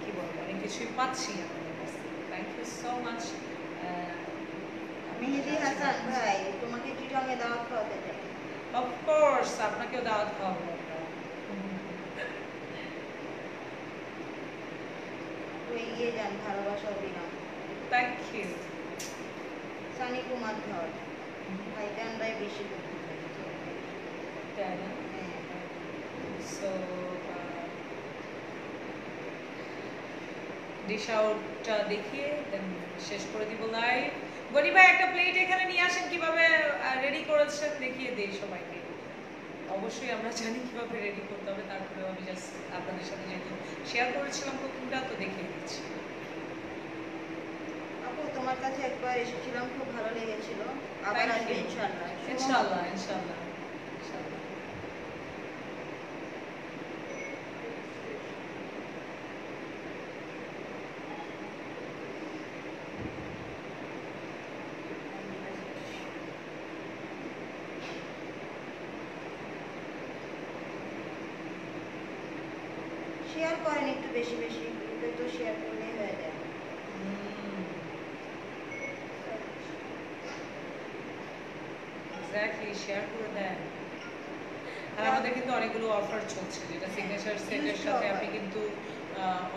কি বলবো, অনেক কিছুই পাচ্ছি আপনাদের কাছ থেকে। Thank you so much. Mehedi Hasan ভাই, তোমাকে চিটংয়ে দাওয়াত খাওয়াতে চাই। অফকোর্স আপনাকেও দাওয়াত খাওয়াবো আমরা। তো এগিয়ে যান, ভালোবাসা অবিরাম। Thank you. সানি কুমার ধর ভাই, ক্যামেরায় বেশি করতে তাই না? সো ডিশ আউটটা দেখিয়ে দেন শেষ করে দিব লাইভ। গনি ভাই একটা প্লেট এখানে নিয়ে আসেন, কিভাবে রেডি করেছেন দেখিয়ে দেই সবাইকে। অবশ্যই আমরা জানি কিভাবে রেডি করতে হবে, তারপরেও আমি জাস্ট আপনাদের সাথে যেহেতু শেয়ার করেছিলাম কুকিংটা, তো দেখিয়ে দিচ্ছি। আপু, তোমার কাছে একবার এসেছিলাম, খুব ভালো লেগেছিল, আবার Thank আসবে you. ইনশাআল্লাহ। ইনশাআল্লাহ ইনশাআল্লাহ ইনশাআল্লাহ। শেয়ার করেন একটু বেশি বেশি, গ্রুপে তো শেয়ার করলেই হয়ে যায়। এক্স্যাক্টলি, শেয়ার করে দেন। আর আমাদের কিন্তু অনেকগুলো অফার চলছে, যেটা সিগনেচার সেটের সাথে আপনি কিন্তু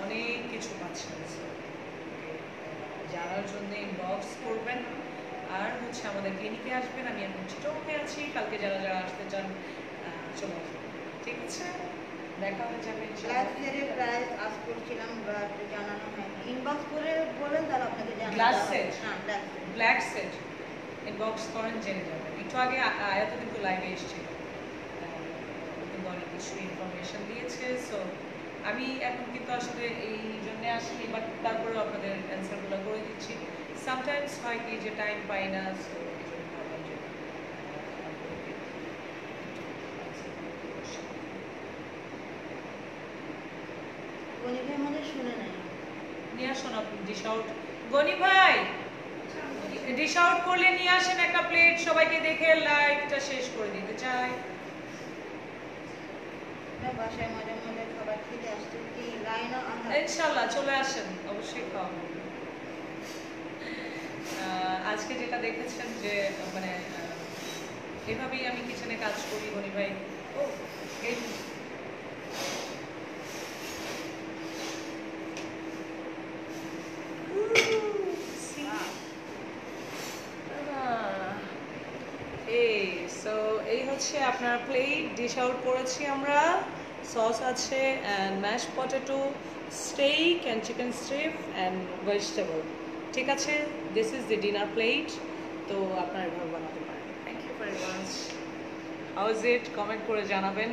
অনেক কিছু পাচ্ছেন। জানার জন্য ইনবক্স করবেন, আর হচ্ছে আমাদের ক্লিনিকে আসবেন। আমি এখন চিটংয়ে আছি, কালকে যারা যারা আসতে চান চলে আসবেন, ঠিক আছে? দেখা হয়ে যাবে গ্লাস সেটের প্রাইস আজ করছিলাম, বাট জানানো হয়নি। ইনবক্স করে বলেন, তাহলে আপনাকে জানানো গ্লাস হবে। সেট? হ্যাঁ, glass set. Black set inbox করেন, জেনে যাবেন। একটু আগে আয়াত কিন্তু লাইভে এসেছিল, কিন্তু অনেক কিছু ইনফরমেশন দিয়েছে। সো আমি এখন কিন্তু আসলে এই জন্য আসিনি, বাট তারপরেও আপনাদের অ্যান্সারগুলো করে দিচ্ছি। সামটাইমস হয় কি যে টাইম পাই না, সো এই জন্য ভাবলাম যে গনি ভাই আমাদের শুনে নাই। নিয়ে আসুন আপনি ডিশ আউট। গনি ভাই ডিশ আউট করলে নিয়ে আসেন একটা প্লেট, সবাইকে দেখে লাইভটা শেষ করে দিতে চাই। বাসায় মাঝে মাঝে খাবার খেতে আসতে কি লাইনও ইনশাআল্লাহ চলে আসেন, অবশ্যই খাওয়াবো। আজকে যেটা দেখেছেন যে মানে এভাবেই আমি কিচেনে কাজ করি গনি ভাই। ও এই এই হচ্ছে আপনার প্লেট, ডিশ আউট করেছি আমরা, সস আছে and mash potato, steak and chicken strip and vegetable. ঠিক আছে, this is the dinner plate. তো আপনারা এভাবে বানাতে পারেন। Thank you very much. How is it, comment করে জানাবেন।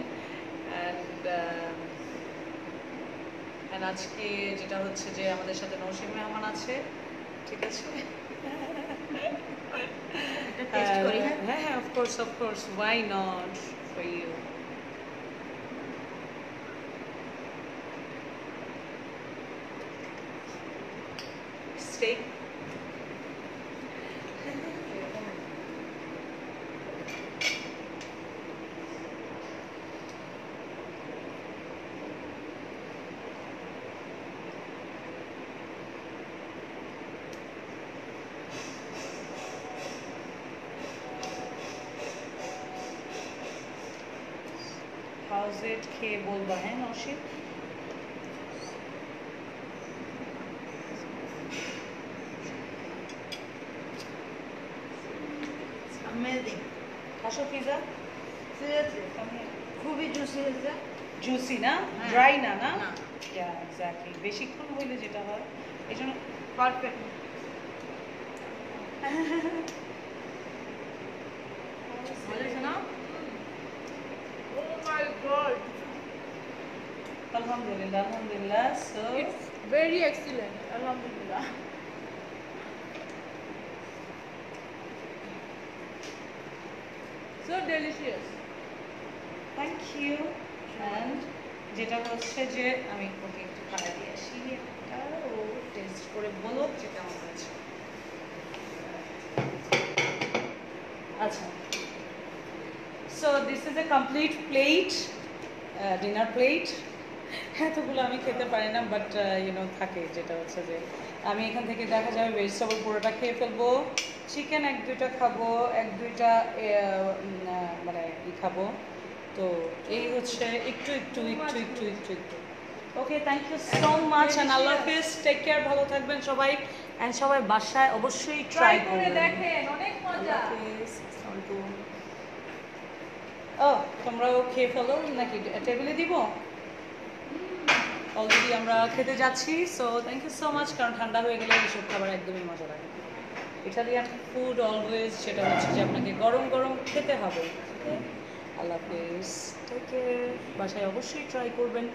অ্যান্ড আজকে যেটা হচ্ছে যে আমাদের সাথে নৌশিন মেহমান আছে। ঠিক আছে, এটা টেস্ট করি হ্যাঁ। হ্যাঁ হ্যাঁ, of course, why not for you? Steak. How's it? খেয়ে বলবা হ্যাঁ নৌশিন? Amazing. আসো পিজা। Seriously, খুবই জুসি হয়েছে। জুসি না, হ্যাঁ। ড্রাই না, না? না। Yeah, exactly. বেশিক্ষণ হইলে যেটা হয়, এই জন্য পারফেক্ট। বলেছে না? Oh my god. আলহামদুলিল্লাহ, আলহামদুলিল্লাহ। So It's very excellent. Alhamdulillah. So delicious. Thank you. And যেটা হচ্ছে যে আমি ওকে একটু খানা দিয়ে আসি, একটা ও টেস্ট করে বলো যে কেমন হয়েছে। আচ্ছা, so this is a complete plate, dinner plate. এতগুলো আমি খেতে পারি না, বাট থাকে যেটা হচ্ছে যে আমি এখান থেকে দেখা যাবে ভেজিটেবল পুরোটা খেয়ে ফেলবো, চিকেন এক দুইটা খাবো, এক দুইটা মানে খাবো। তো এই হচ্ছে একটু একটু একটু একটু একটু একটু। Okay, thank you so much and আল্লাহ হাফিজ, টেক কেয়ার, ভালো থাকবেন সবাই। অ্যান্ড সবাই বাসায় অবশ্যই ট্রাই ট্রাই করে করবেন। দেখেন, অনেক মজা। ও তোমরাও খেয়ে ফেলো নাকি, টেবিলে দিব? অলরেডি আমরা খেতে যাচ্ছি। So thank you so much, কারণ ঠান্ডা হয়ে গেলে এইসব খাবার একদমই মজা লাগে না। ইটালিয়ান ফুড অলওয়েজ সেটা হচ্ছে যে আপনাকে গরম গরম খেতে হবে। আল্লাহ হাফিজ, টেক কেয়ার, বাসায় অবশ্যই ট্রাই করবেন।